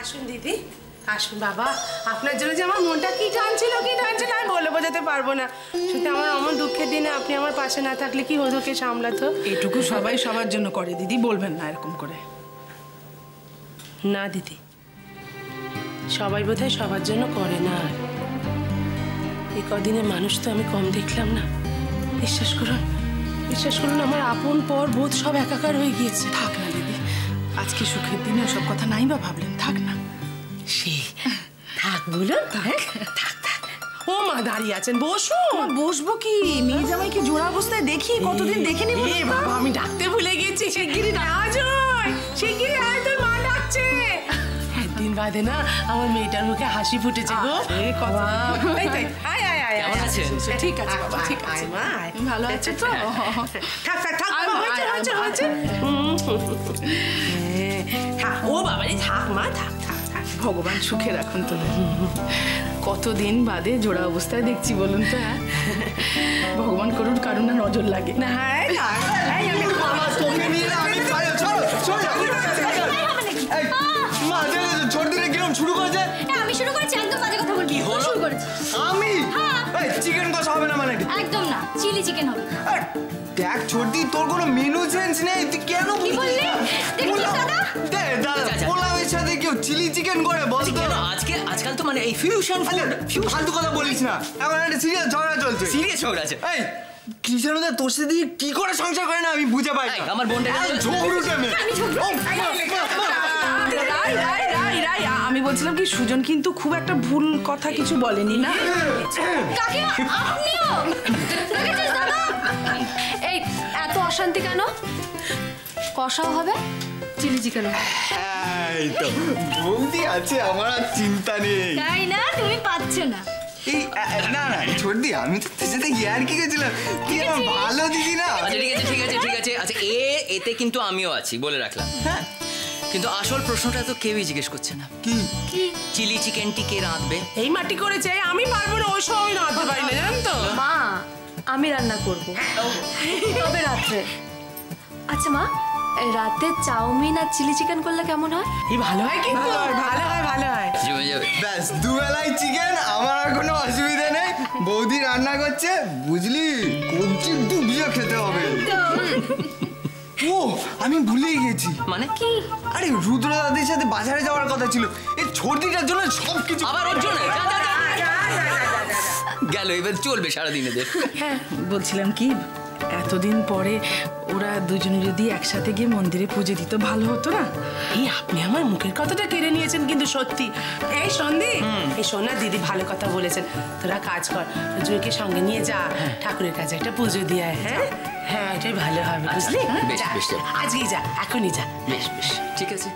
আসুন দিদি, আসুন বাবা। আপনার জন্য যে আমার মনটা কি টানছিল আমি বলে বোঝাতে পারবো না। সত্যি আমার অমন দুঃখের দিনে আপনি আমার পাশে না থাকলে কি হতো, কে সামলাতো? এটুকু সবাই সবার জন্য করে দিদি, বলবেন না এরকম করে। না দিদি, সবাই বোধহয় সবার জন্য করে না। এই কদিনে মানুষ তো আমি কম দেখলাম না। বিশ্বাস করুন আমার আপন পর বোধ সব একাকার হয়ে গিয়েছে। থাক না দিদি, আজকে সুখের দিনে ওসব কথা নাই বা ভাবলেন, থাক না। সে থাক বলুন, থাক। ও মা দাঁড়িয়ে আছেন, বসুন। বসবো কি, মেয়ে জামাইকে জোড়া অবস্থায় দেখি কতদিন দেখিনি। বাবা আমি ডাকতে ভুলে গেছি। শিগগিরই আয়, তোর মা ডাকছে। একদিন বাদে না আমার মেয়েটার মুখে হাসি ফুটেছে গো। কেমন আছেন? ঠিক আছে বাবা, ঠিক আছে মা। ভালো আছে তো? থাক ও বাবারে, থাক মা, থাক। ভগবান সুখে রাখুন তোদের। কতদিন বাদে জোড়া অবস্থায় দেখছি বলুন তো। হ্যাঁ, ভগবান করুন কারণ না নজর লাগে না। শুরু করেছে। আমি শুরু করেছি, একদম বাজে কথা বলবি। শুরু করেছি আমি। চিকেন কষা হবে না মানে? একদম না, চিলি চিকেন হবে। দেখ ছোটি, তোর কোনো মেনু সেন্স নেই। তুই কেন কি বললি? দাদা পোলাওয়ের সাথে কেউ চিলি চিকেন করে বল তো? আজকাল তো মানে এই ফিউশন ফালতু কথা বলিস না। এখন একটা সিরিয়াস ঝগড়া চলছে। সিরিয়াস ঝগড়া আছে? এই কৃষ্ণদা তোর সাথে কি করে সংসার করে না আমি বুঝে পাই না। আমার বোনটা আমি বলছিলাম কি, সুজন কিন্তু খুব একটা ভুল কথা কিছু বলেনি না। এই এত অশান্তি কেন? কষাও হবে, চিলি চিকেন। এই তো বৌদি আছে, আমার আর চিন্তা নেই। তাই না? তুমি পাচ্ছ না। এই না ছোটদি, আমি তো তোর সাথে ইয়ার কি গেছিলাম। কি আমার ভালো দিদি না? আচ্ছা ঠিক আছে। আচ্ছা এতে কিন্তু আমিও আছি, বলে রাখলাম। হ্যাঁ, কিন্তু আসল প্রশ্নটা তো কেউই জিজ্ঞেস করছে না। কি চিলি চিকেনটি কে রাঁধবে? এই মাটি করেছে, আমি পারবো না। ওই সব আমি রাঁধতে পারি না, জানেন তো। মা আমি রান্না করবো, তবে রাত্রে। আচ্ছা মা, রাতে চাউমিন আর চিলি চিকেন করলে কেমন হয়? এই ভালো হয়, কিন্তু ভালো হয়। জমে যাবে। ব্যাস দুবেলায় চিকেন, আমার আর কোনো অসুবিধা নেই। বৌদি রান্না করছে, বুঝলি, কবজি ডুবিয়ে খেতে হবে। ও আমি ভুলেই গেছি। মানে কি? আরে রুদ্র দাদির সাথে বাজারে যাওয়ার কথা ছিল। এই ছোটদিটার জন্য সবকিছু আবার ওর জন্য গেল। এবার চলবে সারাদিন এদের। হ্যাঁ, বলছিলাম কি, এতদিন পরে ওরা দুজনে যদি একসাথে গিয়ে মন্দিরে পুজো দিত ভালো হতো না? এই আপনি আমার মুখের কথাটা কেড়ে নিয়েছেন কিন্তু সত্যি। এই সন্ধি, এই সোনা দিদি ভালো কথা বলেছেন। তোরা কাজ কর, জুঁইকে সঙ্গে নিয়ে যা, ঠাকুরের কাছে একটা পুজো দিয়ে আয়। হ্যাঁ, এটাই ভালো হবে, বুঝলি? বেশ আজকেই যা, এখনই যা। বেশ ঠিক আছে।